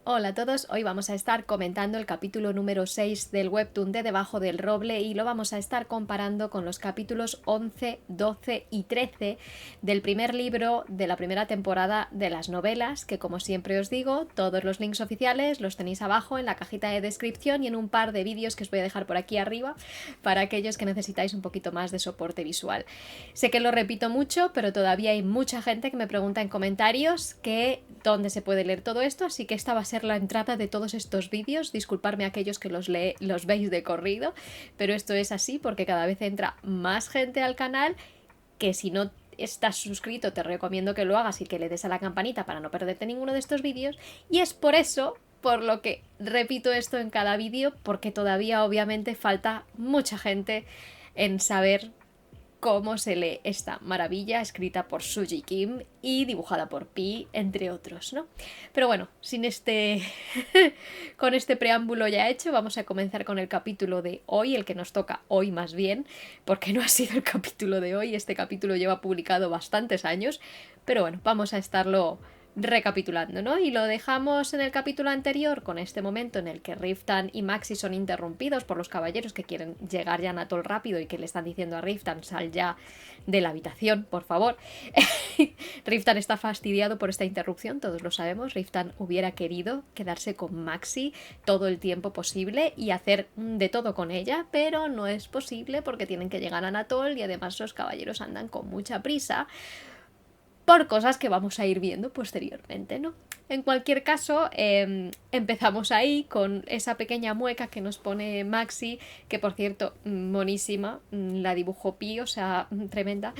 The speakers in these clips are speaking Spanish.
Hola a todos, hoy vamos a estar comentando el capítulo número 6 del webtoon de Debajo del Roble y lo vamos a estar comparando con los capítulos 11, 12 y 13 del primer libro de la primera temporada de las novelas, que como siempre os digo, todos los links oficiales los tenéis abajo en la cajita de descripción y en un par de vídeos que os voy a dejar por aquí arriba para aquellos que necesitáis un poquito más de soporte visual. Sé que lo repito mucho, pero todavía hay mucha gente que me pregunta en comentarios que dónde se puede leer todo esto, así que esta va a ser la entrada de todos estos vídeos. Disculparme a aquellos que los veis de corrido, pero esto es así porque cada vez entra más gente al canal, que si no estás suscrito te recomiendo que lo hagas y que le des a la campanita para no perderte ninguno de estos vídeos, y es por eso por lo que repito esto en cada vídeo, porque todavía obviamente falta mucha gente en saber cómo se lee esta maravilla escrita por Suji Kim y dibujada por Pi, entre otros, ¿no? Pero bueno, sin con este preámbulo ya hecho, vamos a comenzar con el capítulo de hoy, el que nos toca hoy más bien, porque no ha sido el capítulo de hoy, este capítulo lleva publicado bastantes años, pero bueno, vamos a estarlo recapitulando, ¿no? Y lo dejamos en el capítulo anterior con este momento en el que Riftan y Maxi son interrumpidos por los caballeros que quieren llegar ya a Natol rápido y que le están diciendo a Riftan: sal ya de la habitación, por favor. Riftan está fastidiado por esta interrupción, todos lo sabemos. Riftan hubiera querido quedarse con Maxi todo el tiempo posible y hacer de todo con ella, pero no es posible porque tienen que llegar a Natol y además los caballeros andan con mucha prisa por cosas que vamos a ir viendo posteriormente, ¿no? En cualquier caso, empezamos ahí con esa pequeña mueca que nos pone Maxi, que por cierto, monísima, la dibujó Pi, o sea, tremenda.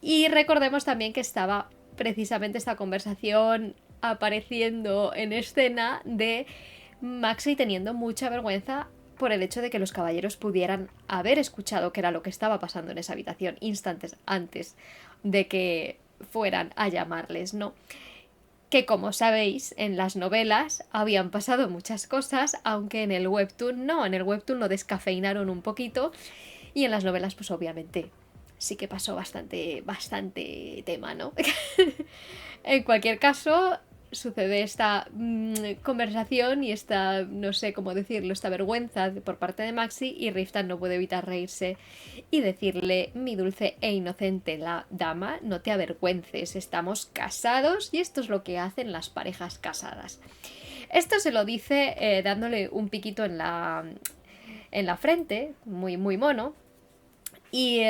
Y recordemos también que estaba precisamente esta conversación apareciendo en escena de Maxi teniendo mucha vergüenza por el hecho de que los caballeros pudieran haber escuchado qué era lo que estaba pasando en esa habitación instantes antes de que fueran a llamarles, ¿no? Que como sabéis, en las novelas habían pasado muchas cosas, aunque en el webtoon no, en el webtoon lo descafeinaron un poquito y en las novelas pues obviamente sí que pasó bastante tema, ¿no? En cualquier caso, sucede esta conversación y esta, no sé cómo decirlo, esta vergüenza por parte de Maxi, y Riftan no puede evitar reírse y decirle: mi dulce e inocente la dama, no te avergüences, estamos casados y esto es lo que hacen las parejas casadas. Esto se lo dice dándole un piquito en la frente, muy mono, y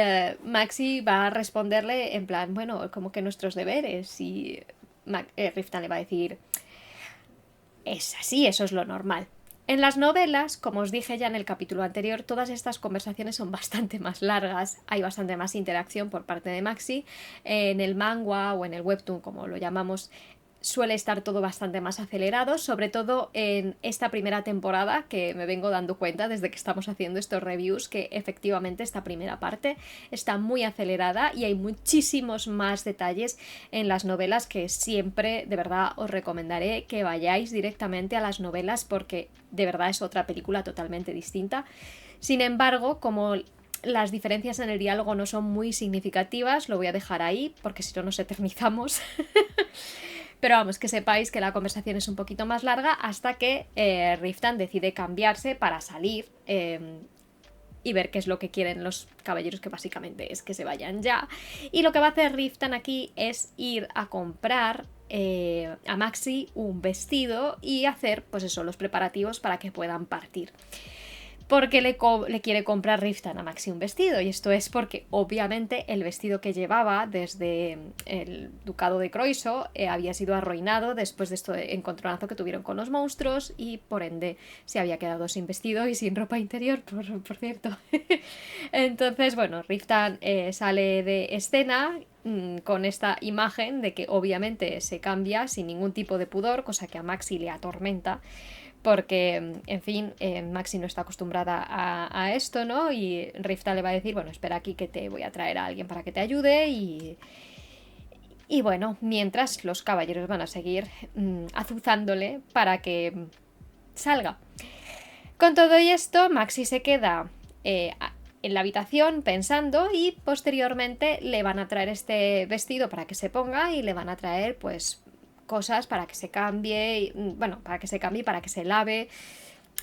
Maxi va a responderle en plan, bueno, como que nuestros deberes, y Riftan le va a decir: es así, eso es lo normal. En las novelas, como os dije ya en el capítulo anterior, todas estas conversaciones son bastante más largas, hay bastante más interacción por parte de Maxi. En el manga o en el webtoon, como lo llamamos, suele estar todo bastante más acelerado, sobre todo en esta primera temporada, que me vengo dando cuenta desde que estamos haciendo estos reviews que efectivamente esta primera parte está muy acelerada y hay muchísimos más detalles en las novelas, que siempre de verdad os recomendaré que vayáis directamente a las novelas porque de verdad es otra película totalmente distinta. Sin embargo, como las diferencias en el diálogo no son muy significativas, lo voy a dejar ahí porque si no nos eternizamos. Pero vamos, que sepáis que la conversación es un poquito más larga hasta que Riftan decide cambiarse para salir y ver qué es lo que quieren los caballeros, que básicamente es que se vayan ya. Y lo que va a hacer Riftan aquí es ir a comprar a Maxi un vestido y hacer, pues eso, los preparativos para que puedan partir. Porque le quiere comprar Riftan a Maxi un vestido, y esto es porque obviamente el vestido que llevaba desde el ducado de Croiso había sido arruinado después de este encontronazo que tuvieron con los monstruos, y por ende se había quedado sin vestido y sin ropa interior, por cierto. Entonces, bueno, Riftan sale de escena con esta imagen de que obviamente se cambia sin ningún tipo de pudor, cosa que a Maxi le atormenta porque, en fin, Maxi no está acostumbrada a esto, ¿no? Y Rifta le va a decir: bueno, espera aquí que te voy a traer a alguien para que te ayude, y bueno, mientras los caballeros van a seguir azuzándole para que salga. Con todo y esto, Maxi se queda en la habitación pensando, y posteriormente le van a traer este vestido para que se ponga y le van a traer pues cosas para que se cambie, para que se cambie, para que se lave,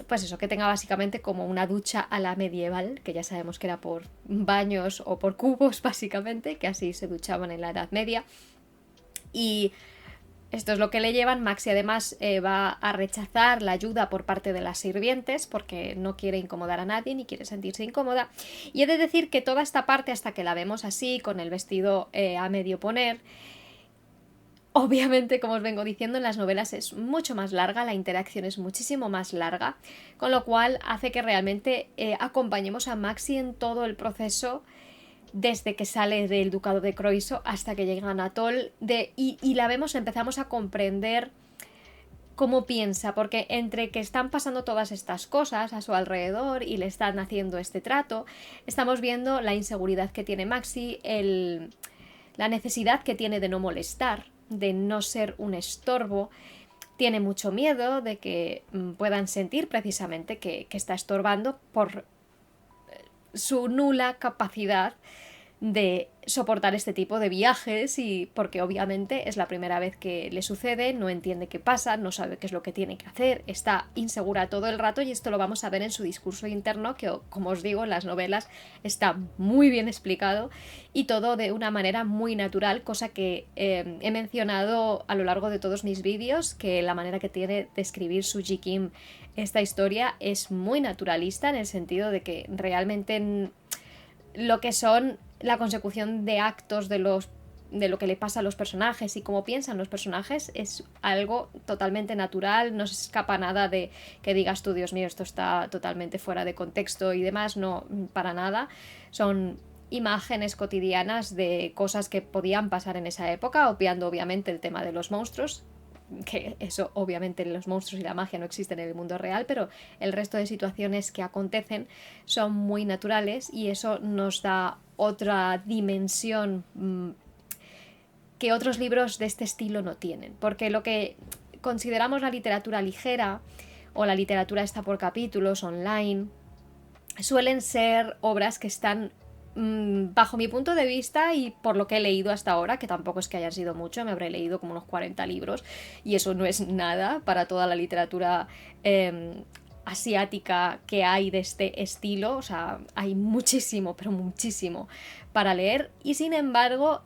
pues eso, que tenga básicamente como una ducha a la medieval, que ya sabemos que era por baños o por cubos básicamente, que así se duchaban en la Edad Media. Y esto es lo que le llevan. Maxi además va a rechazar la ayuda por parte de las sirvientes porque no quiere incomodar a nadie ni quiere sentirse incómoda. Y he de decir que toda esta parte, hasta que la vemos así, con el vestido a medio poner, obviamente, como os vengo diciendo, en las novelas es mucho más larga, la interacción es muchísimo más larga, con lo cual hace que realmente acompañemos a Maxi en todo el proceso, desde que sale del ducado de Croiso hasta que llega a Anatol, y la vemos, empezamos a comprender cómo piensa, porque entre que están pasando todas estas cosas a su alrededor y le están haciendo este trato, estamos viendo la inseguridad que tiene Maxi, la necesidad que tiene de no molestar, de no ser un estorbo. Tiene mucho miedo de que puedan sentir precisamente que está estorbando por su nula capacidad de soportar este tipo de viajes, y porque obviamente es la primera vez que le sucede, no entiende qué pasa, no sabe qué es lo que tiene que hacer, está insegura todo el rato, y esto lo vamos a ver en su discurso interno, que, como os digo, en las novelas está muy bien explicado y todo de una manera muy natural, cosa que he mencionado a lo largo de todos mis vídeos, que la manera que tiene de escribir Sooji Kim esta historia es muy naturalista, en el sentido de que realmente lo que son la consecución de actos de lo que le pasa a los personajes y cómo piensan los personajes es algo totalmente natural, no se escapa nada de que digas tú, Dios mío, esto está totalmente fuera de contexto y demás, no, para nada. Son imágenes cotidianas de cosas que podían pasar en esa época, obviando obviamente el tema de los monstruos, que eso obviamente los monstruos y la magia no existen en el mundo real, pero el resto de situaciones que acontecen son muy naturales, y eso nos da otra dimensión que otros libros de este estilo no tienen, porque lo que consideramos la literatura ligera o la literatura esta por capítulos online suelen ser obras que están, bajo mi punto de vista y por lo que he leído hasta ahora, que tampoco es que haya sido mucho, me habré leído como unos 40 libros, y eso no es nada para toda la literatura asiática que hay de este estilo, o sea, hay muchísimo, pero muchísimo para leer, y sin embargo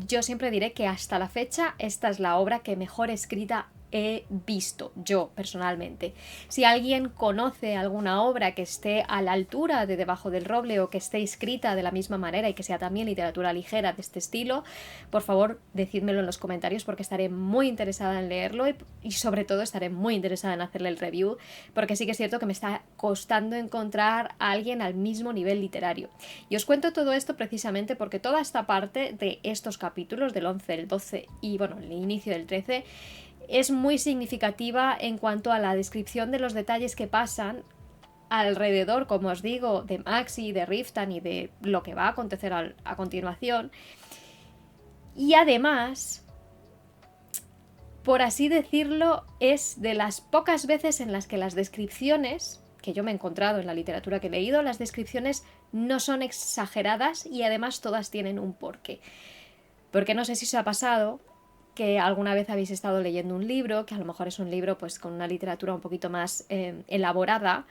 yo siempre diré que hasta la fecha esta es la obra que mejor escrita he visto yo personalmente. Si alguien conoce alguna obra que esté a la altura de Debajo del Roble, o que esté escrita de la misma manera y que sea también literatura ligera de este estilo, por favor decídmelo en los comentarios, porque estaré muy interesada en leerlo, y sobre todo estaré muy interesada en hacerle el review, porque sí que es cierto que me está costando encontrar a alguien al mismo nivel literario. Y os cuento todo esto precisamente porque toda esta parte de estos capítulos del 11, el 12 y bueno, el inicio del 13 es muy significativa en cuanto a la descripción de los detalles que pasan alrededor, como os digo, de Maxi, de Riftan y de lo que va a acontecer a continuación. Y además, por así decirlo, es de las pocas veces en las que las descripciones que yo me he encontrado en la literatura que he leído, las descripciones no son exageradas, y además todas tienen un porqué. Porque no sé si os ha pasado que alguna vez habéis estado leyendo un libro, que a lo mejor es un libro pues con una literatura un poquito más elaborada,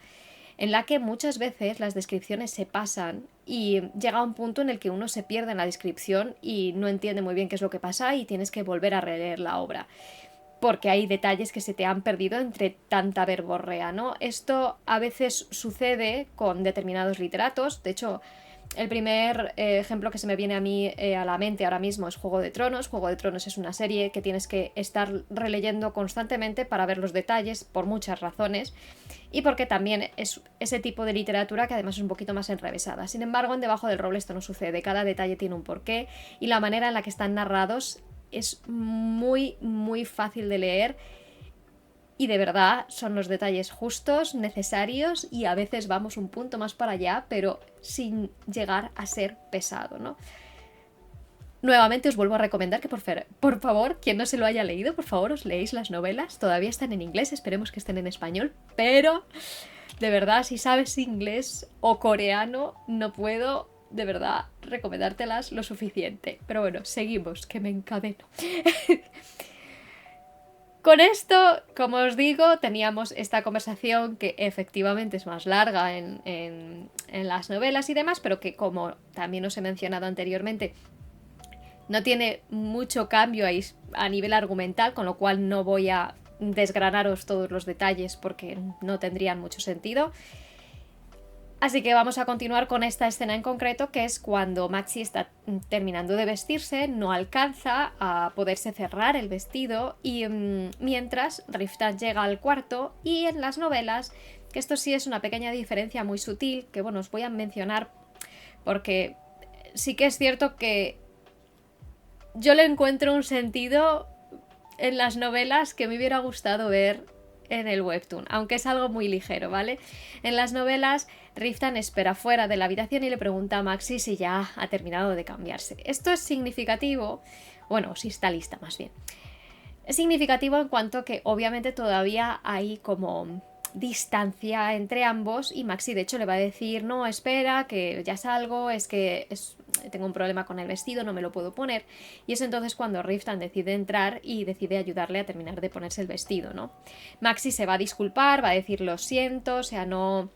en la que muchas veces las descripciones se pasan y llega un punto en el que uno se pierde en la descripción y no entiende muy bien qué es lo que pasa, y tienes que volver a releer la obra, porque hay detalles que se te han perdido entre tanta verborrea, ¿no? Esto a veces sucede con determinados literatos. De hecho, el primer ejemplo que se me viene a mí a la mente ahora mismo es Juego de Tronos. Juego de Tronos es una serie que tienes que estar releyendo constantemente para ver los detalles, por muchas razones, y porque también es ese tipo de literatura que además es un poquito más enrevesada. Sin embargo, en Debajo del Roble esto no sucede. Cada detalle tiene un porqué, y la manera en la que están narrados es muy, muy fácil de leer. Y de verdad son los detalles justos, necesarios, y a veces vamos un punto más para allá, pero sin llegar a ser pesado, ¿no? Nuevamente os vuelvo a recomendar que por favor, quien no se lo haya leído, por favor os leéis las novelas. Todavía están en inglés, esperemos que estén en español, pero de verdad, si sabes inglés o coreano, no puedo de verdad recomendártelas lo suficiente. Pero bueno, seguimos, que me encadeno. Con esto, como os digo, teníamos esta conversación que efectivamente es más larga en las novelas y demás, pero que, como también os he mencionado anteriormente, no tiene mucho cambio a nivel argumental, con lo cual no voy a desgranaros todos los detalles porque no tendrían mucho sentido. Así que vamos a continuar con esta escena en concreto, que es cuando Maxi está terminando de vestirse, no alcanza a poderse cerrar el vestido y mientras Riftan llega al cuarto. Y en las novelas, que esto sí es una pequeña diferencia muy sutil, que bueno, os voy a mencionar porque sí que es cierto que yo le encuentro un sentido en las novelas que me hubiera gustado ver en el webtoon, aunque es algo muy ligero, ¿vale? En las novelas, Riftan espera fuera de la habitación y le pregunta a Maxi si ya ha terminado de cambiarse. Esto es significativo, bueno, si está lista más bien. Es significativo en cuanto que obviamente todavía hay como distancia entre ambos y Maxi de hecho le va a decir no, espera, que ya salgo, es que tengo un problema con el vestido, no me lo puedo poner. Y es entonces cuando Riftan decide entrar y decide ayudarle a terminar de ponerse el vestido, ¿no? Maxi se va a disculpar, va a decir lo siento, o sea, no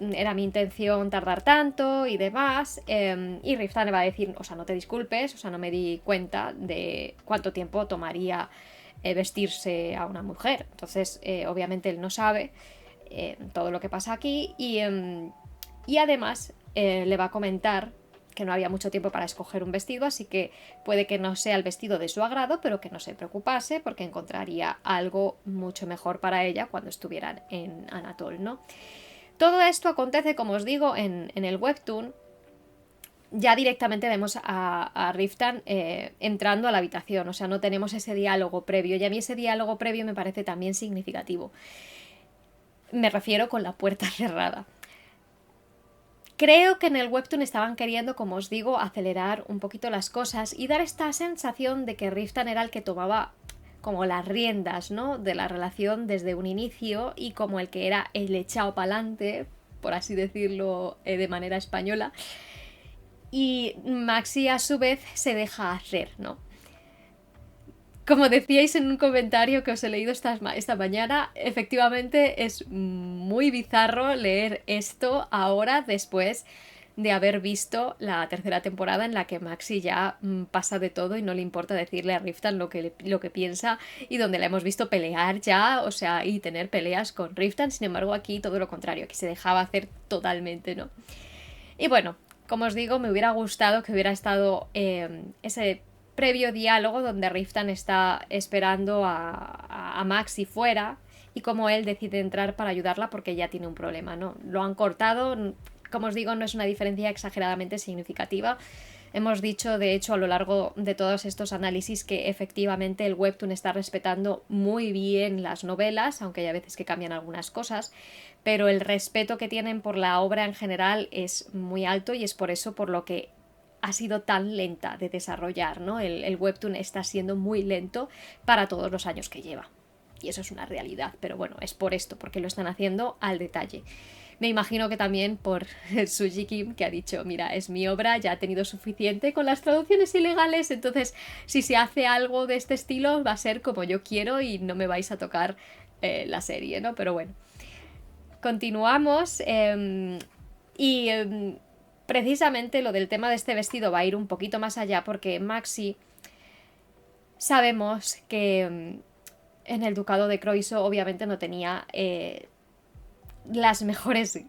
era mi intención tardar tanto y demás. Y Riftan le va a decir, o sea, no te disculpes, o sea, no me di cuenta de cuánto tiempo tomaría vestirse a una mujer. Entonces, obviamente él no sabe todo lo que pasa aquí y además le va a comentar que no había mucho tiempo para escoger un vestido, así que puede que no sea el vestido de su agrado, pero que no se preocupase porque encontraría algo mucho mejor para ella cuando estuvieran en Anatol, ¿no? Todo esto acontece, como os digo, en el webtoon. Ya directamente vemos a Riftan entrando a la habitación, o sea, no tenemos ese diálogo previo, y a mí ese diálogo previo me parece también significativo. Me refiero con la puerta cerrada. Creo que en el webtoon estaban queriendo, como os digo, acelerar un poquito las cosas y dar esta sensación de que Riftan era el que tomaba como las riendas, ¿no?, de la relación desde un inicio y como el que era el echado pa'lante, por así decirlo de manera española. Y Maxi a su vez se deja hacer, ¿no? Como decíais en un comentario que os he leído esta mañana, efectivamente es muy bizarro leer esto ahora después de haber visto la tercera temporada en la que Maxi ya pasa de todo y no le importa decirle a Riftan lo que piensa y donde la hemos visto pelear ya, o sea, y tener peleas con Riftan. Sin embargo, aquí todo lo contrario, aquí se dejaba hacer totalmente, ¿no? Y bueno, como os digo, me hubiera gustado que hubiera estado ese previo diálogo donde Riftan está esperando a Maxi fuera y como él decide entrar para ayudarla porque ya tiene un problema, ¿no? Lo han cortado, como os digo, no es una diferencia exageradamente significativa. Hemos dicho, de hecho, a lo largo de todos estos análisis que efectivamente el webtoon está respetando muy bien las novelas, aunque hay a veces que cambian algunas cosas, pero el respeto que tienen por la obra en general es muy alto y es por eso por lo que ha sido tan lenta de desarrollar, ¿no? El webtoon está siendo muy lento para todos los años que lleva. Y eso es una realidad, pero bueno, es por esto, porque lo están haciendo al detalle. Me imagino que también por Suji Kim, que ha dicho, mira, es mi obra, ya ha tenido suficiente con las traducciones ilegales, entonces si se hace algo de este estilo va a ser como yo quiero y no me vais a tocar la serie, ¿no? Pero bueno, continuamos y precisamente lo del tema de este vestido va a ir un poquito más allá porque Maxi sabemos que en el ducado de Croiso obviamente no tenía las mejores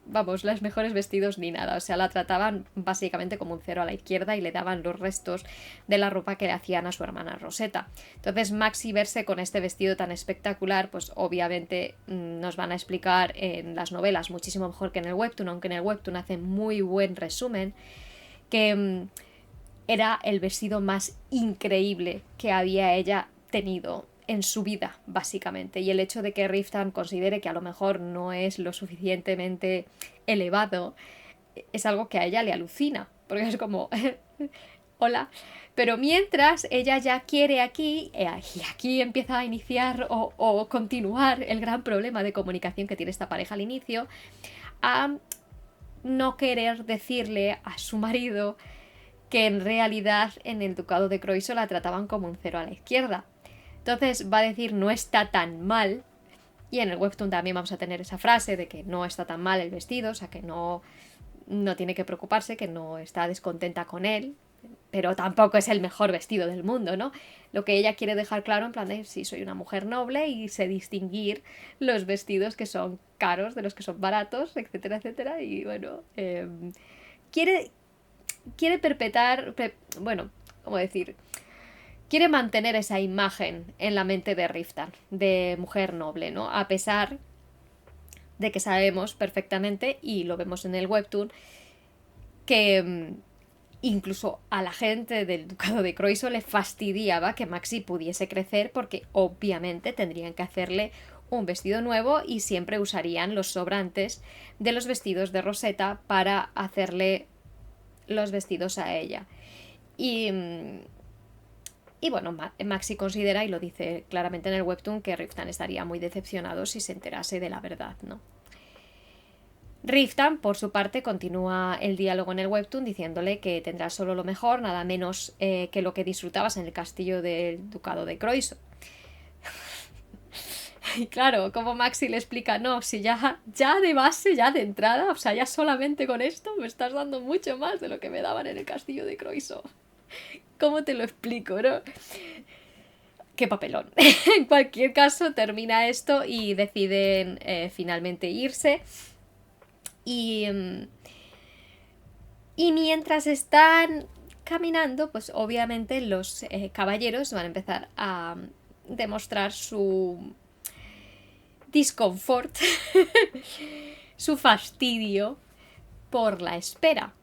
vestidos ni nada, o sea, la trataban básicamente como un cero a la izquierda y le daban los restos de la ropa que le hacían a su hermana Rosetta. Entonces Maxi verse con este vestido tan espectacular, pues obviamente nos van a explicar en las novelas muchísimo mejor que en el webtoon, aunque en el webtoon hacen muy buen resumen, que era el vestido más increíble que había ella tenido en su vida, básicamente. Y el hecho de que Riftan considere que a lo mejor no es lo suficientemente elevado es algo que a ella le alucina, porque es como, hola. Pero mientras ella ya quiere aquí, y aquí empieza a iniciar o continuar el gran problema de comunicación que tiene esta pareja al inicio, a no querer decirle a su marido que en realidad en el ducado de Croiso la trataban como un cero a la izquierda. Entonces va a decir no está tan mal, y en el webtoon también vamos a tener esa frase de que no está tan mal el vestido, o sea que no tiene que preocuparse, que no está descontenta con él, pero tampoco es el mejor vestido del mundo, ¿no? Lo que ella quiere dejar claro en plan de sí, soy una mujer noble y sé distinguir los vestidos que son caros de los que son baratos, etcétera, etcétera, y bueno, quiere perpetrar, bueno, ¿cómo decir? Quiere mantener esa imagen en la mente de Riftan, de mujer noble, ¿no? A pesar de que sabemos perfectamente, y lo vemos en el webtoon, que incluso a la gente del ducado de Croiso le fastidiaba que Maxi pudiese crecer porque obviamente tendrían que hacerle un vestido nuevo y siempre usarían los sobrantes de los vestidos de Rosetta para hacerle los vestidos a ella. Y bueno, Maxi considera, y lo dice claramente en el webtoon, que Riftan estaría muy decepcionado si se enterase de la verdad, ¿no? Riftan, por su parte, continúa el diálogo en el webtoon diciéndole que tendrá solo lo mejor, nada menos que lo que disfrutabas en el castillo del ducado de Croiso. Y claro, como Maxi le explica, no, si ya de base, ya de entrada, o sea, ya solamente con esto me estás dando mucho más de lo que me daban en el castillo de Croiso. ¿Cómo te lo explico, no? Qué papelón. En cualquier caso, termina esto y deciden finalmente irse. Y mientras están caminando, pues obviamente los caballeros van a empezar a demostrar su disconfort, su fastidio por la espera.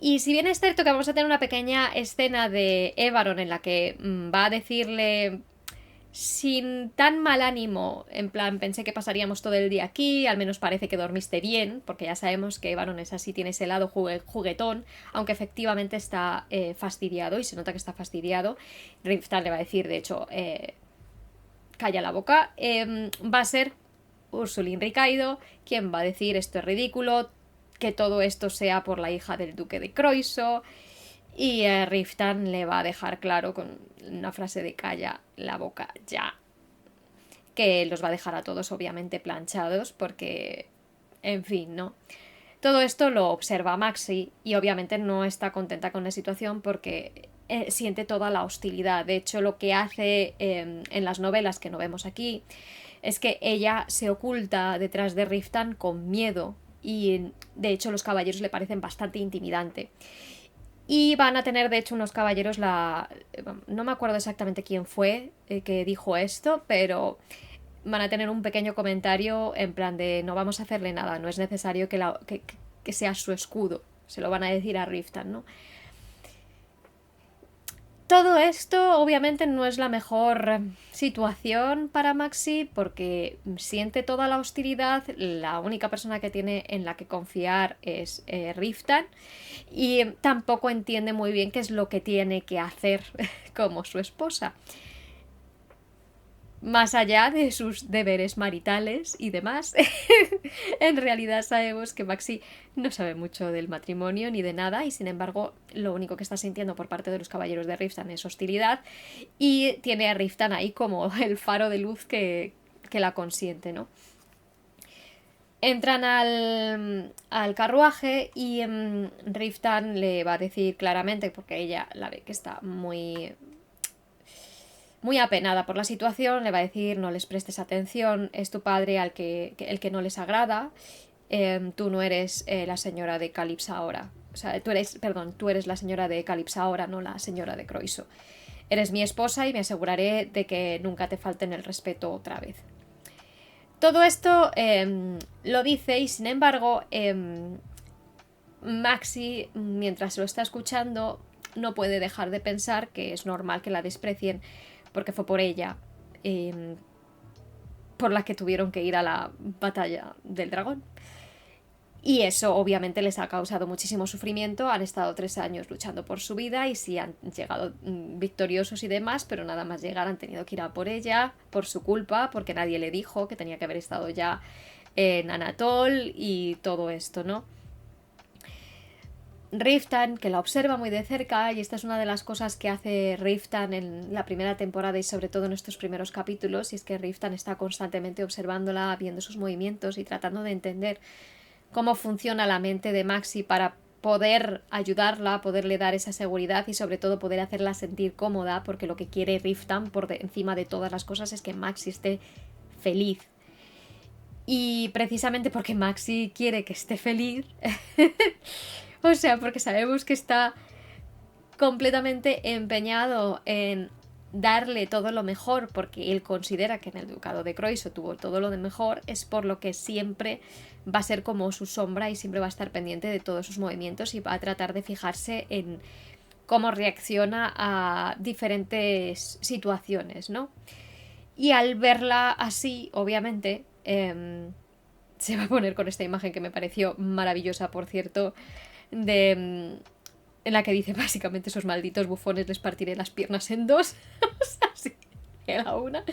Y si bien es cierto que vamos a tener una pequeña escena de Évaron en la que va a decirle sin tan mal ánimo, en plan, pensé que pasaríamos todo el día aquí, al menos parece que dormiste bien, porque ya sabemos que Évaron es así, tiene ese lado juguetón, aunque efectivamente está fastidiado, y se nota que está fastidiado. Riftan le va a decir, de hecho, calla la boca. Va a ser Ursulín Ricaido quien va a decir esto es ridículo, que todo esto sea por la hija del duque de Croiso. Y Riftan le va a dejar claro con una frase de calla la boca ya, que los va a dejar a todos obviamente planchados porque, en fin, ¿no? Todo esto lo observa Maxi y obviamente no está contenta con la situación porque siente toda la hostilidad. De hecho, lo que hace en las novelas que no vemos aquí es que ella se oculta detrás de Riftan con miedo y de hecho los caballeros le parecen bastante intimidante. Y van a tener, de hecho, unos caballeros no me acuerdo exactamente quién fue que dijo esto, pero van a tener un pequeño comentario en plan de no vamos a hacerle nada, no es necesario que sea su escudo. Se lo van a decir a Riftan, ¿no? Todo esto obviamente no es la mejor situación para Maxi porque siente toda la hostilidad, la única persona que tiene en la que confiar es Riftan y tampoco entiende muy bien qué es lo que tiene que hacer como su esposa. Más allá de sus deberes maritales y demás, en realidad sabemos que Maxi no sabe mucho del matrimonio ni de nada y sin embargo lo único que está sintiendo por parte de los caballeros de Riftan es hostilidad y tiene a Riftan ahí como el faro de luz que la consiente, ¿no? Entran al carruaje y Riftan le va a decir claramente, porque ella la ve que está muy apenada por la situación, le va a decir no les prestes atención, es tu padre el que no les agrada, tú no eres la señora de Calipsa ahora, o sea, tú eres la señora de Calipsa ahora, no la señora de Croiso. Eres mi esposa y me aseguraré de que nunca te falten el respeto otra vez. Todo esto lo dice y sin embargo Maxi, mientras lo está escuchando, no puede dejar de pensar que es normal que la desprecien porque fue por ella por la que tuvieron que ir a la batalla del dragón. Y eso obviamente les ha causado muchísimo sufrimiento, han estado 3 años luchando por su vida y sí han llegado victoriosos y demás, pero nada más llegar han tenido que ir a por ella, por su culpa, porque nadie le dijo que tenía que haber estado ya en Anatol y todo esto, ¿no? Riftan, que la observa muy de cerca, y esta es una de las cosas que hace Riftan en la primera temporada y sobre todo en estos primeros capítulos, y es que Riftan está constantemente observándola, viendo sus movimientos y tratando de entender cómo funciona la mente de Maxi para poder ayudarla, poderle dar esa seguridad y sobre todo poder hacerla sentir cómoda, porque lo que quiere Riftan encima de todas las cosas es que Maxi esté feliz. Y precisamente porque Maxi quiere que esté feliz, o sea, porque sabemos que está completamente empeñado en darle todo lo mejor, porque él considera que en el ducado de Croiso tuvo todo lo de mejor, es por lo que siempre va a ser como su sombra y siempre va a estar pendiente de todos sus movimientos y va a tratar de fijarse en cómo reacciona a diferentes situaciones, ¿no? Y al verla así, obviamente, se va a poner con esta imagen que me pareció maravillosa, por cierto, de en la que dice básicamente esos malditos bufones les partiré las piernas en dos. O sea, sí, era una.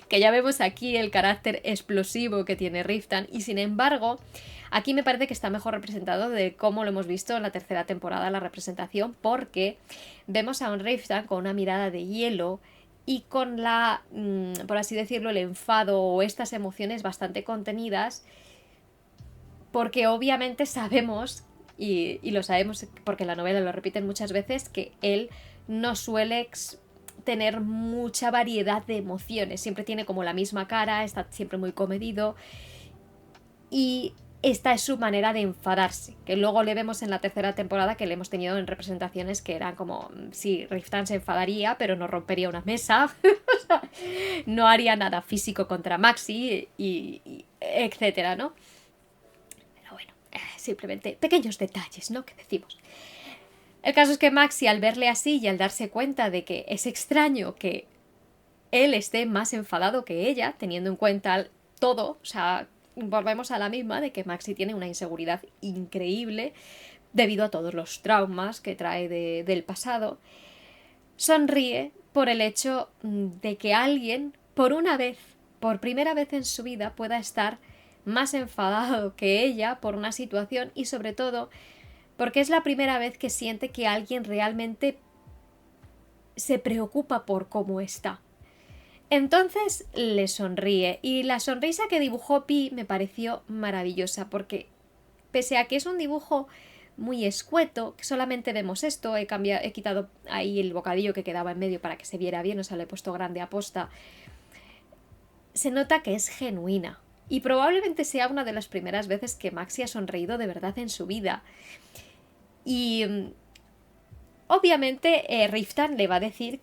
Que ya vemos aquí el carácter explosivo que tiene Riftan y sin embargo aquí me parece que está mejor representado de cómo lo hemos visto en la tercera temporada, la representación, porque vemos a un Riftan con una mirada de hielo y con la, por así decirlo, el enfado o estas emociones bastante contenidas, porque obviamente sabemos, y lo sabemos porque la novela lo repiten muchas veces, que él no suele tener mucha variedad de emociones, siempre tiene como la misma cara, está siempre muy comedido y esta es su manera de enfadarse, que luego le vemos en la tercera temporada que le hemos tenido en representaciones que eran como, sí, Riftan se enfadaría pero no rompería una mesa, o sea, no haría nada físico contra Maxi y etcétera, ¿no? Simplemente pequeños detalles, ¿no? Que decimos. El caso es que Maxi, al verle así y al darse cuenta de que es extraño que él esté más enfadado que ella, teniendo en cuenta todo, o sea, volvemos a la misma de que Maxi tiene una inseguridad increíble debido a todos los traumas que trae del pasado, sonríe por el hecho de que alguien, por una vez, por primera vez en su vida, pueda estar más enfadado que ella por una situación y sobre todo porque es la primera vez que siente que alguien realmente se preocupa por cómo está. Entonces le sonríe y la sonrisa que dibujó Pi me pareció maravillosa porque pese a que es un dibujo muy escueto, que solamente vemos esto, he quitado ahí el bocadillo que quedaba en medio para que se viera bien, o sea, le he puesto grande a posta, se nota que es genuina. Y probablemente sea una de las primeras veces que Maxi ha sonreído de verdad en su vida. Y obviamente Riftan le va a decir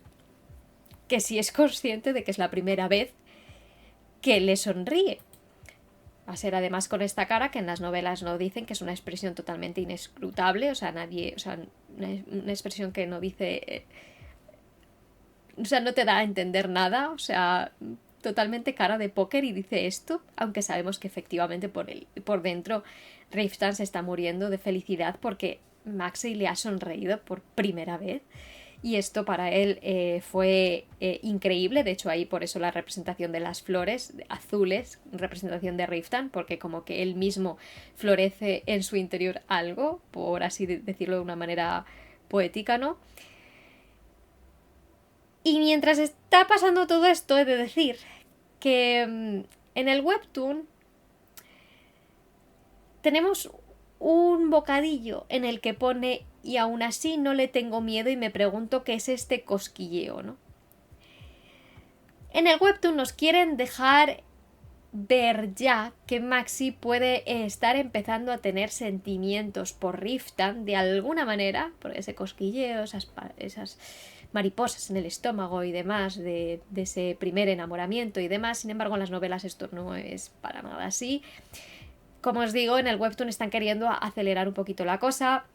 que sí es consciente de que es la primera vez que le sonríe. Va a ser además con esta cara que en las novelas no dicen, que es una expresión totalmente inescrutable, o sea, nadie, o sea, una expresión que no dice, o sea, no te da a entender nada, o sea, totalmente cara de póker y dice esto, aunque sabemos que efectivamente por dentro Riftan se está muriendo de felicidad porque Maxi le ha sonreído por primera vez y esto para él fue increíble. De hecho ahí por eso la representación de las flores azules, representación de Riftan, porque como que él mismo florece en su interior algo, por así decirlo de una manera poética, ¿no? Y mientras está pasando todo esto, he de decir que en el webtoon tenemos un bocadillo en el que pone y aún así no le tengo miedo y me pregunto qué es este cosquilleo, ¿no? En el webtoon nos quieren dejar ver ya que Maxi puede estar empezando a tener sentimientos por Riftan de alguna manera, por ese cosquilleo, esas mariposas en el estómago y demás, de ese primer enamoramiento y demás. Sin embargo, en las novelas esto no es para nada así. Como os digo, en el webtoon están queriendo acelerar un poquito la cosa.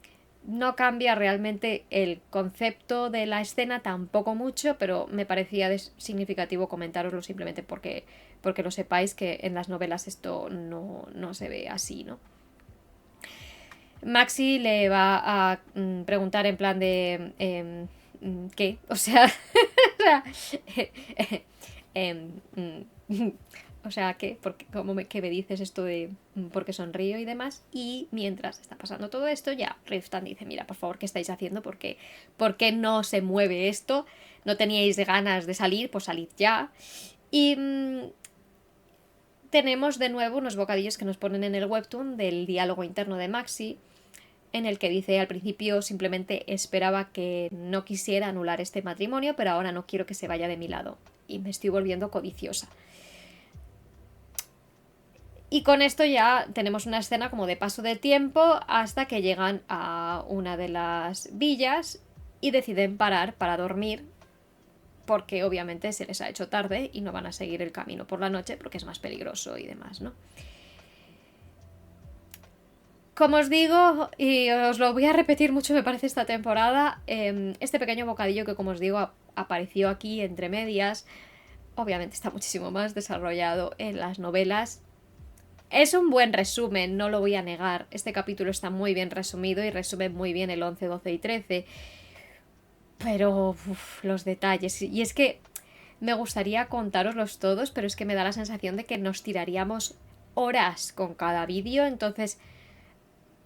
No cambia realmente el concepto de la escena tampoco mucho, pero me parecía significativo comentároslo simplemente porque lo sepáis que en las novelas esto no se ve así, ¿no? Maxi le va a preguntar en plan de ¿qué? O sea, O sea, que, porque, que me dices esto de por qué sonrío y demás. Y mientras está pasando todo esto, ya Riftan dice, mira, por favor, ¿qué estáis haciendo? ¿Por qué no se mueve esto? ¿No teníais ganas de salir? Pues salid ya. Y tenemos de nuevo unos bocadillos que nos ponen en el webtoon del diálogo interno de Maxi, en el que dice al principio simplemente esperaba que no quisiera anular este matrimonio, pero ahora no quiero que se vaya de mi lado. Y me estoy volviendo codiciosa. Y con esto ya tenemos una escena como de paso de tiempo hasta que llegan a una de las villas y deciden parar para dormir porque obviamente se les ha hecho tarde y no van a seguir el camino por la noche porque es más peligroso y demás, ¿no? Como os digo, y os lo voy a repetir mucho me parece esta temporada, este pequeño bocadillo que como os digo apareció aquí entre medias, obviamente está muchísimo más desarrollado en las novelas. Es un buen resumen, no lo voy a negar. Este capítulo está muy bien resumido y resume muy bien el 11, 12 y 13. Pero los detalles. Y es que me gustaría contároslos todos, pero es que me da la sensación de que nos tiraríamos horas con cada vídeo. Entonces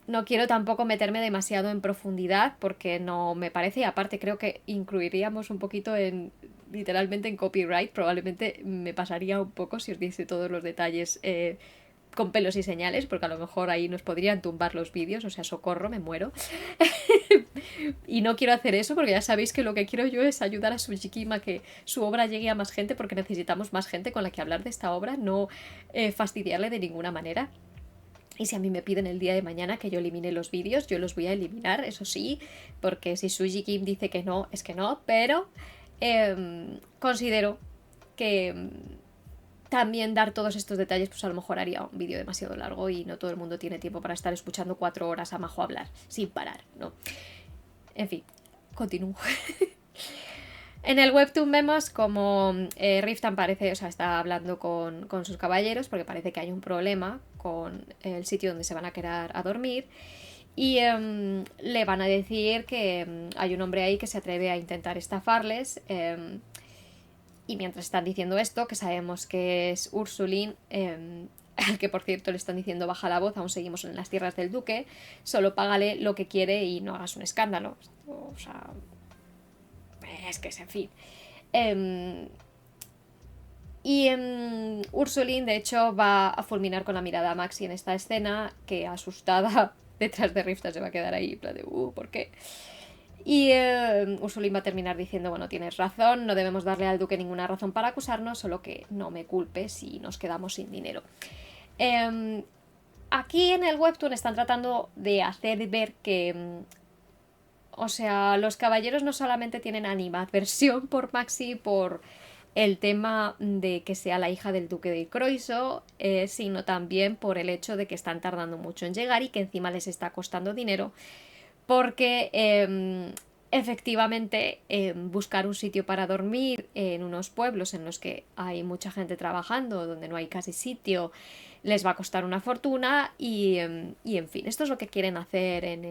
no quiero tampoco meterme demasiado en profundidad porque no me parece. Y aparte creo que incluiríamos un poquito en... literalmente en copyright. Probablemente me pasaría un poco si os diese todos los detalles con pelos y señales, porque a lo mejor ahí nos podrían tumbar los vídeos, o sea, socorro, me muero. Y no quiero hacer eso porque ya sabéis que lo que quiero yo es ayudar a Sujikima a que su obra llegue a más gente porque necesitamos más gente con la que hablar de esta obra, no fastidiarle de ninguna manera. Y si a mí me piden el día de mañana que yo elimine los vídeos, yo los voy a eliminar, eso sí, porque si Suji Kim dice que no, es que no, pero considero que también dar todos estos detalles, pues a lo mejor haría un vídeo demasiado largo y no todo el mundo tiene tiempo para estar escuchando 4 horas a Majo hablar sin parar, ¿no? En fin, continúo. En el webtoon vemos como Riftan parece, o sea, está hablando con sus caballeros porque parece que hay un problema con el sitio donde se van a quedar a dormir y le van a decir que hay un hombre ahí que se atreve a intentar estafarles. Y mientras están diciendo esto, que sabemos que es Ursulin, al que por cierto le están diciendo baja la voz, aún seguimos en las tierras del duque, solo págale lo que quiere y no hagas un escándalo. O sea, es que es en fin. Ursulin de hecho va a fulminar con la mirada a Maxi en esta escena, que asustada detrás de Rifta se va a quedar ahí, en plan de, ¿por qué? Y Ursulin va a terminar diciendo, bueno, tienes razón, no debemos darle al duque ninguna razón para acusarnos, solo que no me culpes si nos quedamos sin dinero. Aquí en el webtoon están tratando de hacer ver que... o sea, los caballeros no solamente tienen animadversión por Maxi, por el tema de que sea la hija del duque de Croiso, sino también por el hecho de que están tardando mucho en llegar y que encima les está costando dinero porque efectivamente buscar un sitio para dormir en unos pueblos en los que hay mucha gente trabajando, donde no hay casi sitio, les va a costar una fortuna y en fin, esto es lo que quieren hacer en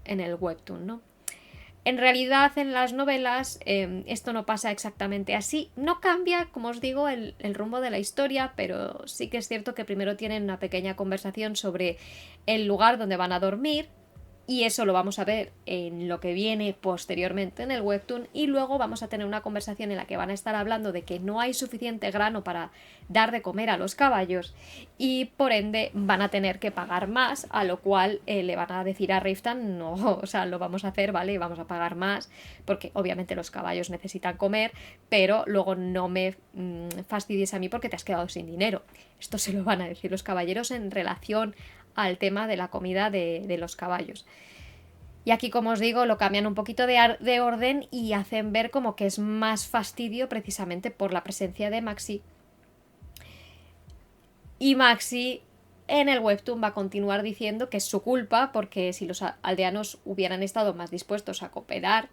el webtoon, ¿no? En realidad en las novelas esto no pasa exactamente así, no cambia, como os digo, el rumbo de la historia, pero sí que es cierto que primero tienen una pequeña conversación sobre el lugar donde van a dormir, y eso lo vamos a ver en lo que viene posteriormente en el webtoon y luego vamos a tener una conversación en la que van a estar hablando de que no hay suficiente grano para dar de comer a los caballos y por ende van a tener que pagar más, a lo cual le van a decir a Riftan, no, o sea, lo vamos a hacer, ¿vale? Vamos a pagar más porque obviamente los caballos necesitan comer, pero luego no me fastidies a mí porque te has quedado sin dinero. Esto se lo van a decir los caballeros en relación al tema de la comida de los caballos. Y aquí, como os digo, lo cambian un poquito de orden y hacen ver como que es más fastidio precisamente por la presencia de Maxi. Y Maxi en el webtoon va a continuar diciendo que es su culpa porque si los aldeanos hubieran estado más dispuestos a cooperar,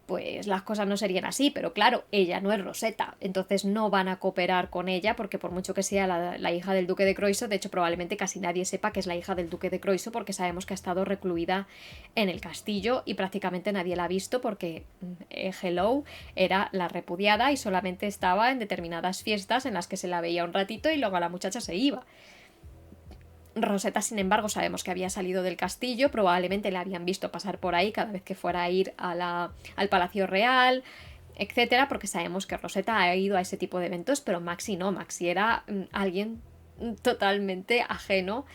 pues las cosas no serían así, pero claro, ella no es Rosetta, entonces no van a cooperar con ella, porque por mucho que sea la hija del duque de Croiso, de hecho probablemente casi nadie sepa que es la hija del duque de Croiso, porque sabemos que ha estado recluida en el castillo y prácticamente nadie la ha visto porque Hello era la repudiada y solamente estaba en determinadas fiestas en las que se la veía un ratito y luego la muchacha se iba. Rosetta, sin embargo, sabemos que había salido del castillo, probablemente la habían visto pasar por ahí cada vez que fuera a ir al Palacio Real, etcétera, porque sabemos que Rosetta ha ido a ese tipo de eventos, pero Maxi no, Maxi era alguien totalmente ajeno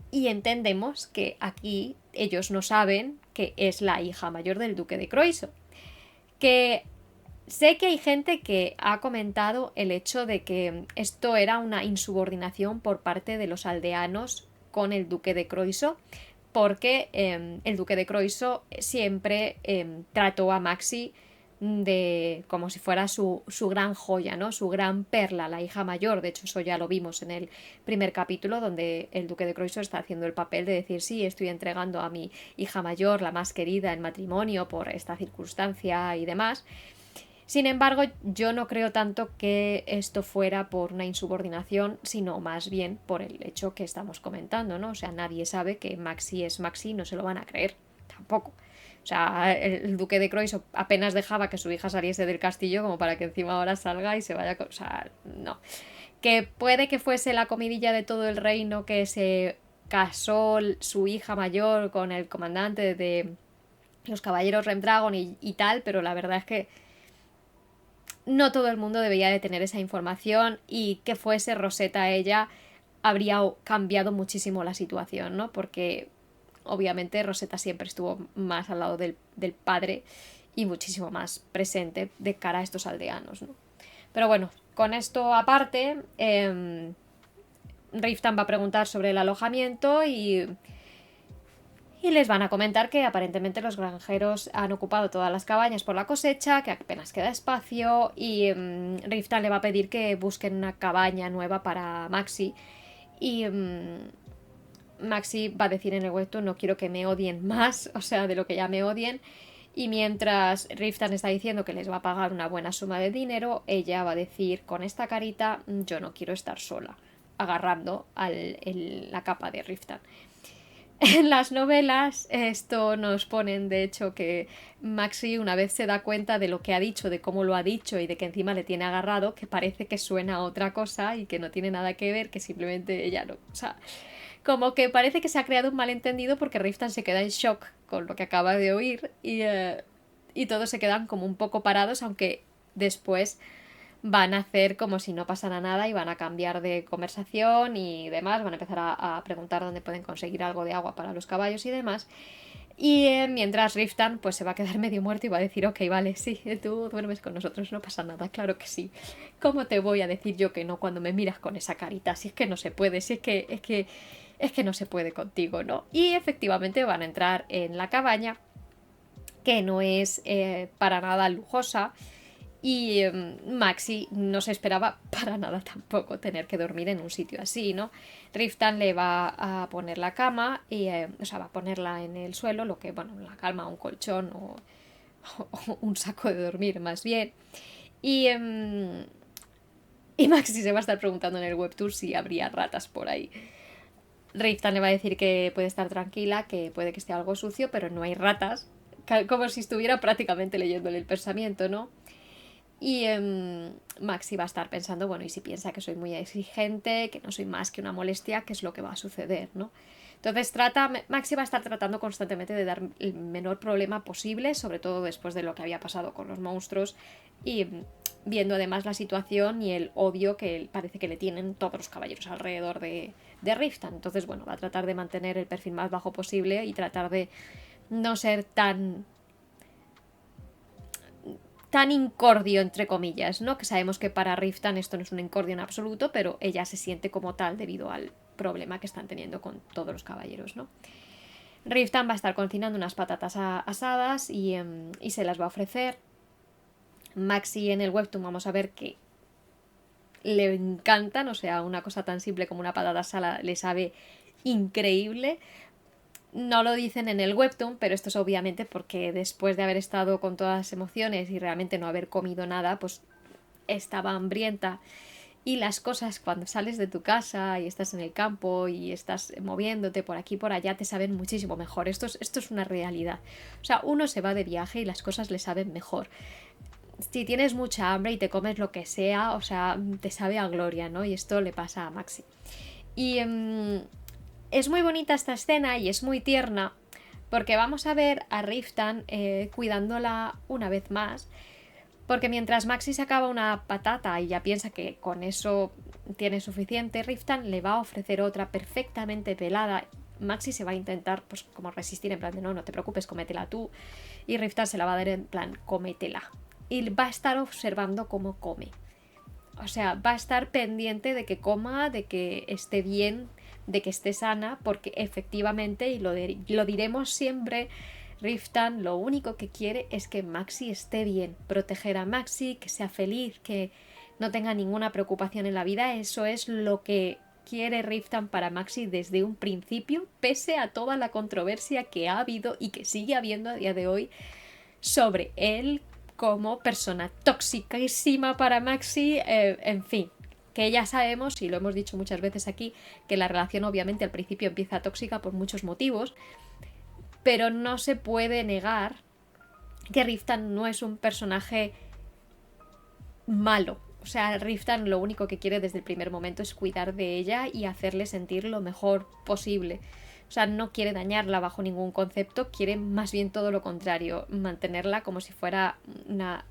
y entendemos que aquí ellos no saben que es la hija mayor del duque de Croiso. Que sé que hay gente que ha comentado el hecho de que esto era una insubordinación por parte de los aldeanos con el duque de Croiso, porque el duque de Croiso siempre trató a Maxi de como si fuera su gran joya, ¿no? Su gran perla, la hija mayor. De hecho, eso ya lo vimos en el primer capítulo, donde el duque de Croiso está haciendo el papel de decir, sí, estoy entregando a mi hija mayor, la más querida, en matrimonio por esta circunstancia y demás. Sin embargo, yo no creo tanto que esto fuera por una insubordinación, sino más bien por el hecho que estamos comentando, ¿no? O sea, nadie sabe que Maxi es Maxi, no se lo van a creer, tampoco. O sea, el duque de Croiso apenas dejaba que su hija saliese del castillo como para que encima ahora salga y se vaya... O sea, no. Que puede que fuese la comidilla de todo el reino que se casó su hija mayor con el comandante de los caballeros Remdragon y tal, pero la verdad es que no todo el mundo debería de tener esa información y que fuese Rosetta ella habría cambiado muchísimo la situación, ¿no? Porque obviamente Rosetta siempre estuvo más al lado del padre y muchísimo más presente de cara a estos aldeanos, ¿no? Pero bueno, con esto aparte, Riftan va a preguntar sobre el alojamiento y les van a comentar que aparentemente los granjeros han ocupado todas las cabañas por la cosecha, que apenas queda espacio y Riftan le va a pedir que busquen una cabaña nueva para Maxi y Maxi va a decir en el webtoon no quiero que me odien más, o sea, de lo que ya me odien. Y mientras Riftan está diciendo que les va a pagar una buena suma de dinero, ella va a decir con esta carita yo no quiero estar sola, agarrando la capa de Riftan. En las novelas esto nos ponen de hecho que Maxi una vez se da cuenta de lo que ha dicho, de cómo lo ha dicho y de que encima le tiene agarrado, que parece que suena a otra cosa y que no tiene nada que ver, que simplemente ella no... O sea, como que parece que se ha creado un malentendido porque Riftan se queda en shock con lo que acaba de oír y todos se quedan como un poco parados, aunque después van a hacer como si no pasara nada y van a cambiar de conversación y demás, van a empezar a preguntar dónde pueden conseguir algo de agua para los caballos y demás. Y mientras Riftan pues se va a quedar medio muerto y va a decir, ok, vale, sí, tú duermes con nosotros, no pasa nada, claro que sí. ¿Cómo te voy a decir yo que no cuando me miras con esa carita? Si es que no se puede, si es que no se puede contigo, ¿no? Y efectivamente van a entrar en la cabaña, que no es para nada lujosa, y Maxi no se esperaba para nada tampoco tener que dormir en un sitio así, ¿no? Riftan le va a poner la cama, y, o sea, va a ponerla en el suelo, lo que, bueno, la calma, un colchón o un saco de dormir más bien. Y, y Maxi se va a estar preguntando en el webtoon si habría ratas por ahí. Riftan le va a decir que puede estar tranquila, que puede que esté algo sucio, pero no hay ratas. Como si estuviera prácticamente leyéndole el pensamiento, ¿no? Y Maxi va a estar pensando, bueno, y si piensa que soy muy exigente, que no soy más que una molestia, ¿qué es lo que va a suceder, no? Entonces Maxi va a estar tratando constantemente de dar el menor problema posible, sobre todo después de lo que había pasado con los monstruos y viendo además la situación y el odio que parece que le tienen todos los caballeros alrededor de Riftan. Entonces, bueno, va a tratar de mantener el perfil más bajo posible y tratar de no ser tan incordio, entre comillas, ¿no? Que sabemos que para Riftan esto no es un incordio en absoluto, pero ella se siente como tal debido al problema que están teniendo con todos los caballeros, ¿no? Riftan va a estar cocinando unas patatas asadas y se las va a ofrecer. Maxi en el webtoon vamos a ver que le encantan, o sea, una cosa tan simple como una patata asada le sabe increíble. No lo dicen en el webtoon, pero esto es obviamente porque después de haber estado con todas las emociones y realmente no haber comido nada, pues estaba hambrienta. Y las cosas cuando sales de tu casa y estás en el campo y estás moviéndote por aquí y por allá te saben muchísimo mejor. Esto es una realidad. O sea, uno se va de viaje y las cosas le saben mejor. Si tienes mucha hambre y te comes lo que sea, o sea, te sabe a gloria, ¿no? Y esto le pasa a Maxi. Y es muy bonita esta escena y es muy tierna porque vamos a ver a Riftan cuidándola una vez más. Porque mientras Maxi se acaba una patata y ya piensa que con eso tiene suficiente, Riftan le va a ofrecer otra perfectamente pelada. Maxi se va a intentar, pues, como resistir en plan de no te preocupes, cómetela tú. Y Riftan se la va a dar en plan, cómetela. Y va a estar observando cómo come. O sea, va a estar pendiente de que coma, de que esté bien, de que esté sana, porque efectivamente, y lo diremos siempre, Riftan lo único que quiere es que Maxi esté bien, proteger a Maxi, que sea feliz, que no tenga ninguna preocupación en la vida. Eso es lo que quiere Riftan para Maxi desde un principio, pese a toda la controversia que ha habido y que sigue habiendo a día de hoy sobre él como persona toxicísima para Maxi, en fin, que ya sabemos, y lo hemos dicho muchas veces aquí, que la relación obviamente al principio empieza tóxica por muchos motivos, pero no se puede negar que Riftan no es un personaje malo. O sea, Riftan lo único que quiere desde el primer momento es cuidar de ella y hacerle sentir lo mejor posible. O sea, no quiere dañarla bajo ningún concepto, quiere más bien todo lo contrario, mantenerla como si fuera una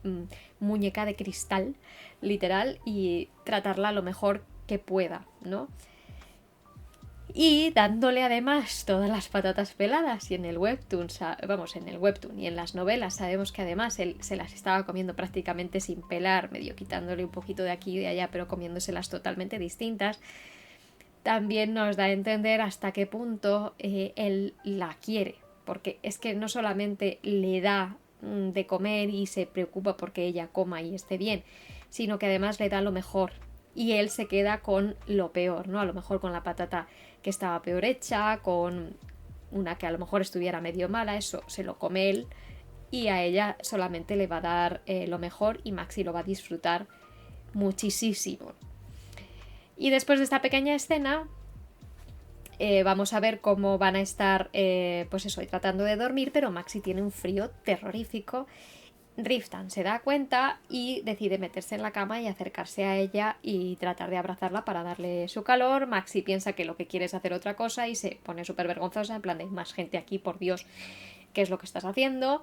muñeca de cristal, literal, y tratarla lo mejor que pueda, ¿no? Y dándole además todas las patatas peladas. Y en el webtoon, vamos, en el webtoon y en las novelas sabemos que además él se las estaba comiendo prácticamente sin pelar, medio quitándole un poquito de aquí y de allá, pero comiéndoselas totalmente distintas. También nos da a entender hasta qué punto él la quiere, porque es que no solamente le da de comer y se preocupa porque ella coma y esté bien, sino que además le da lo mejor y él se queda con lo peor, ¿no? A lo mejor con la patata que estaba peor hecha, con una que a lo mejor estuviera medio mala, eso se lo come él y a ella solamente le va a dar lo mejor y Maxi lo va a disfrutar muchísimo. Y después de esta pequeña escena vamos a ver cómo van a estar pues eso, tratando de dormir, pero Maxi tiene un frío terrorífico. Riftan se da cuenta y decide meterse en la cama y acercarse a ella y tratar de abrazarla para darle su calor. Maxi piensa que lo que quiere es hacer otra cosa y se pone súper vergonzosa, en plan de más gente aquí, por Dios, ¿qué es lo que estás haciendo?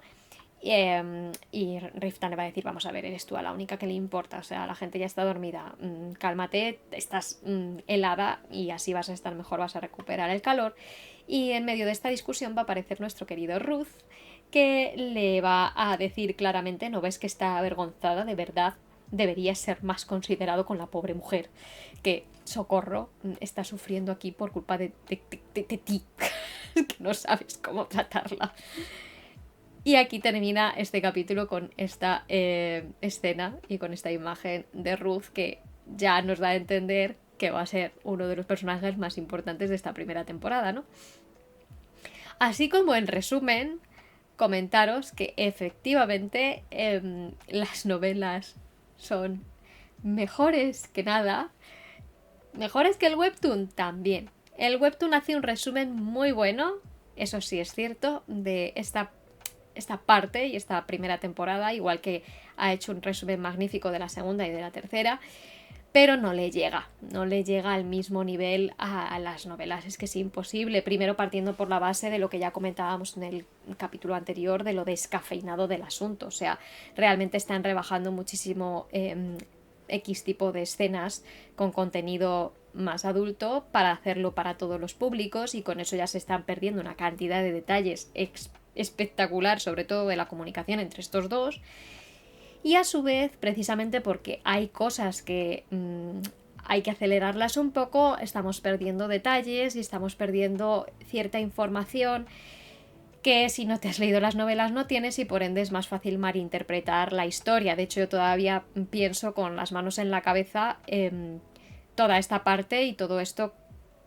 Y Riftan le va a decir, vamos a ver, eres tú a la única que le importa, o sea, la gente ya está dormida, cálmate, estás helada y así vas a estar mejor, vas a recuperar el calor. Y en medio de esta discusión va a aparecer nuestro querido Ruth, que le va a decir claramente, ¿no ves que está avergonzada? De verdad debería ser más considerado con la pobre mujer, que, socorro, está sufriendo aquí por culpa de ti, que no sabes cómo tratarla. Y aquí termina este capítulo con esta escena y con esta imagen de Ruth que ya nos da a entender que va a ser uno de los personajes más importantes de esta primera temporada, ¿no? Así como en resumen, comentaros que efectivamente las novelas son mejores que nada, mejores que el webtoon también. El webtoon hace un resumen muy bueno, eso sí es cierto, de esta parte y esta primera temporada, igual que ha hecho un resumen magnífico de la segunda y de la tercera, pero no le llega al mismo nivel a las novelas, es que es imposible, primero partiendo por la base de lo que ya comentábamos en el capítulo anterior, de lo descafeinado del asunto, o sea, realmente están rebajando muchísimo X tipo de escenas con contenido más adulto para hacerlo para todos los públicos y con eso ya se están perdiendo una cantidad de detalles espectacular, sobre todo de la comunicación entre estos dos. Y a su vez, precisamente porque hay cosas que hay que acelerarlas un poco, estamos perdiendo detalles y estamos perdiendo cierta información que si no te has leído las novelas no tienes y por ende es más fácil malinterpretar la historia. De hecho, yo todavía pienso con las manos en la cabeza toda esta parte y todo esto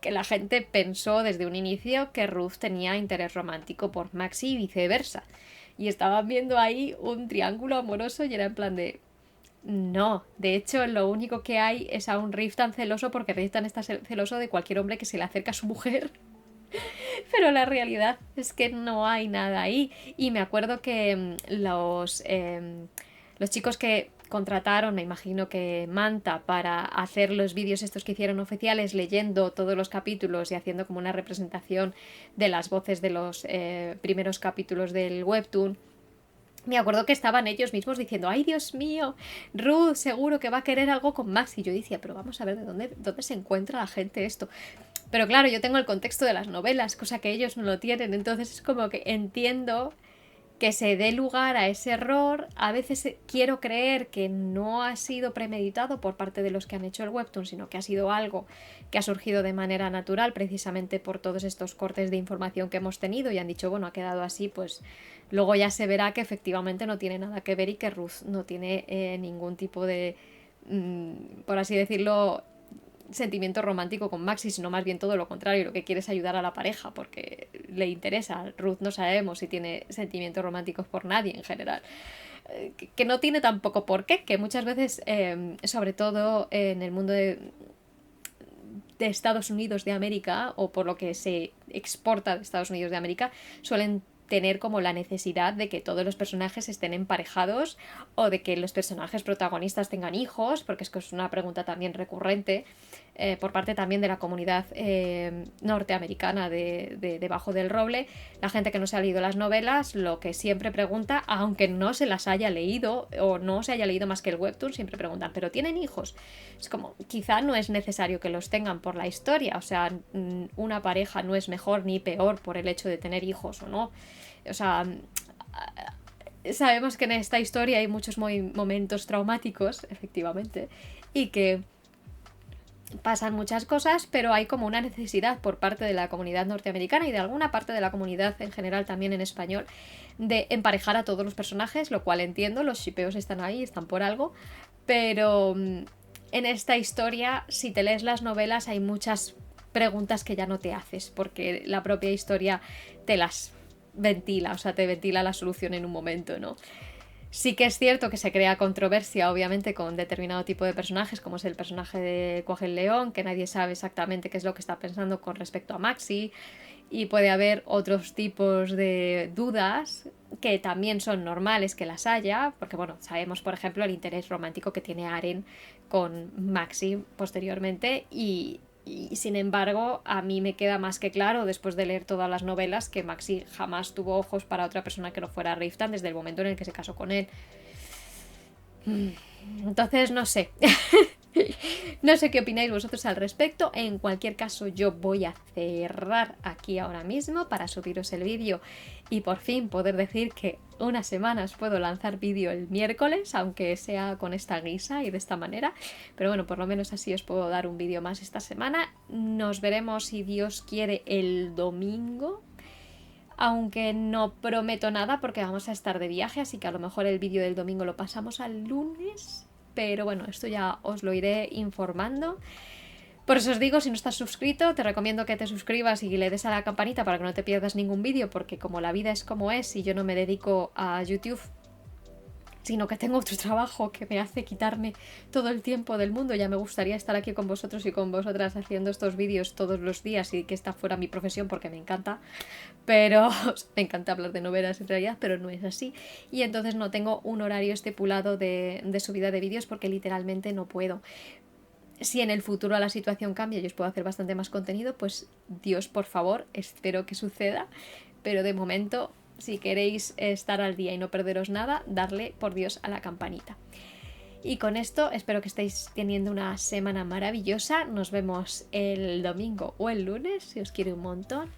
que la gente pensó desde un inicio que Ruth tenía interés romántico por Maxi y viceversa. Y estaban viendo ahí un triángulo amoroso y era en plan de... No, de hecho lo único que hay es a un Riff tan celoso porque Riff tan está celoso de cualquier hombre que se le acerca a su mujer. Pero la realidad es que no hay nada ahí. Y me acuerdo que los chicos que contrataron, me imagino que Manta, para hacer los vídeos estos que hicieron oficiales, leyendo todos los capítulos y haciendo como una representación de las voces de los primeros capítulos del webtoon, me acuerdo que estaban ellos mismos diciendo, ay Dios mío, Ruth seguro que va a querer algo con Max. Y yo decía, pero vamos a ver de dónde se encuentra la gente esto. Pero claro, yo tengo el contexto de las novelas, cosa que ellos no lo tienen, entonces es como que entiendo que se dé lugar a ese error. A veces quiero creer que no ha sido premeditado por parte de los que han hecho el webtoon, sino que ha sido algo que ha surgido de manera natural, precisamente por todos estos cortes de información que hemos tenido y han dicho, bueno, ha quedado así, pues luego ya se verá que efectivamente no tiene nada que ver y que Ruth no tiene ningún tipo de, por así decirlo, sentimiento romántico con Maxi, sino más bien todo lo contrario, lo que quiere es ayudar a la pareja porque le interesa. Ruth no sabemos si tiene sentimientos románticos por nadie en general. Que no tiene tampoco por qué, que muchas veces, sobre todo en el mundo de Estados Unidos de América, o por lo que se exporta de Estados Unidos de América, suelen tener como la necesidad de que todos los personajes estén emparejados o de que los personajes protagonistas tengan hijos, porque es que es una pregunta también recurrente por parte también de la comunidad norteamericana de Debajo del Roble. La gente que no se ha leído las novelas, lo que siempre pregunta, aunque no se las haya leído o no se haya leído más que el webtoon, siempre preguntan, ¿pero tienen hijos? Es como, quizá no es necesario que los tengan por la historia, o sea, una pareja no es mejor ni peor por el hecho de tener hijos o no. O sea, sabemos que en esta historia hay muchos momentos traumáticos, efectivamente, y que pasan muchas cosas, pero hay como una necesidad por parte de la comunidad norteamericana y de alguna parte de la comunidad en general también en español de emparejar a todos los personajes, lo cual entiendo, los shippeos están ahí, están por algo, pero en esta historia, si te lees las novelas, hay muchas preguntas que ya no te haces, porque la propia historia te las ventila, o sea, te ventila la solución en un momento, ¿no? Sí que es cierto que se crea controversia, obviamente, con determinado tipo de personajes, como es el personaje de Cuaje el León, que nadie sabe exactamente qué es lo que está pensando con respecto a Maxi, y puede haber otros tipos de dudas que también son normales que las haya, porque bueno, sabemos por ejemplo el interés romántico que tiene Aren con Maxi posteriormente y sin embargo a mí me queda más que claro después de leer todas las novelas que Maxi jamás tuvo ojos para otra persona que no fuera Riftan desde el momento en el que se casó con él. Entonces no sé. No sé qué opináis vosotros al respecto. En cualquier caso, yo voy a cerrar aquí ahora mismo para subiros el vídeo y por fin poder decir que unas semanas puedo lanzar vídeo el miércoles, aunque sea con esta guisa y de esta manera. Pero bueno, por lo menos así os puedo dar un vídeo más esta semana. Nos veremos, si Dios quiere, el domingo. Aunque no prometo nada porque vamos a estar de viaje, así que a lo mejor el vídeo del domingo lo pasamos al lunes. Pero bueno, esto ya os lo iré informando. Por eso os digo, si no estás suscrito, te recomiendo que te suscribas y le des a la campanita para que no te pierdas ningún vídeo, porque como la vida es como es y yo no me dedico a YouTube, sino que tengo otro trabajo que me hace quitarme todo el tiempo del mundo. Ya me gustaría estar aquí con vosotros y con vosotras haciendo estos vídeos todos los días y que esta fuera mi profesión porque me encanta, pero me encanta hablar de novelas en realidad, pero no es así. Y entonces no tengo un horario estipulado de subida de vídeos porque literalmente no puedo. Si en el futuro la situación cambia y os puedo hacer bastante más contenido, pues Dios, por favor, espero que suceda, pero de momento, si queréis estar al día y no perderos nada, darle por Dios a la campanita. Y con esto espero que estéis teniendo una semana maravillosa. Nos vemos el domingo o el lunes, si os quiere un montón.